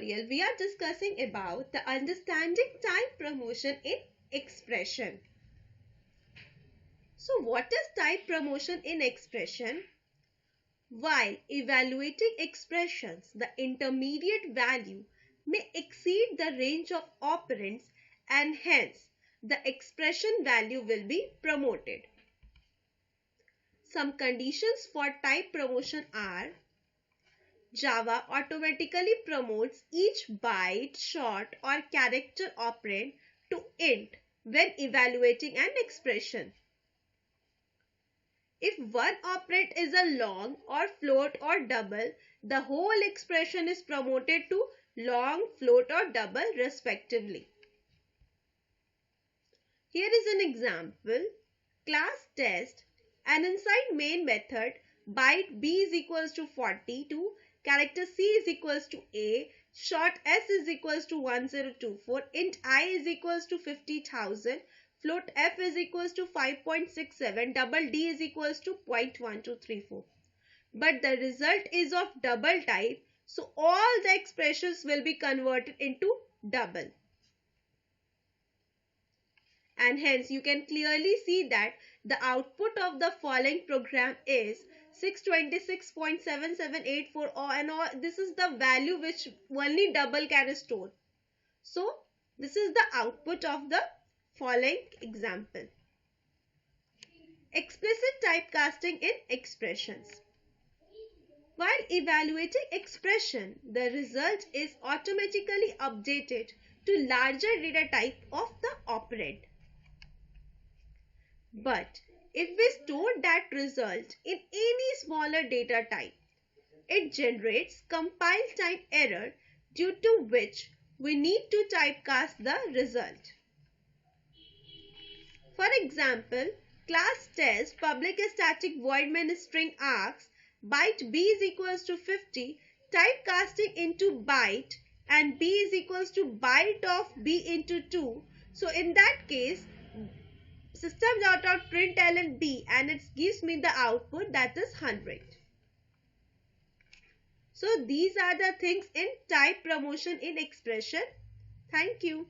tutorial, we are discussing about the understanding type promotion in expression. So what is type promotion in expression? While evaluating expressions, the intermediate value may exceed the range of operands and hence the expression value will be promoted. Some conditions for type promotion are: Java automatically promotes each byte, short or character operand to int when evaluating an expression. If one operand is a long or float or double, the whole expression is promoted to long, float or double respectively. Here is an example. Class test, and inside main method, byte b is equals to 42, character c is equals to a, short s is equals to 1024, int I is equals to 50,000, float f is equals to 5.67, double d is equals to 0.1234. But the result is of double type, so all the expressions will be converted into double. And hence you can clearly see that the output of the following program is 626.7784, and all this is the value which only double can store. So this is the output of the following example. Explicit typecasting in expressions. While evaluating expression, the result is automatically updated to larger data type of the operand. But if we store that result in any smaller data type, it generates compile time error, due to which we need to typecast the result. For example, class test public static void main string asks byte b is equals to 50, typecasting into byte, and b is equals to byte of b into 2. So in that case, system.out.println b, and it gives me the output, that is 100. So these are the things in type promotion in expression. Thank you.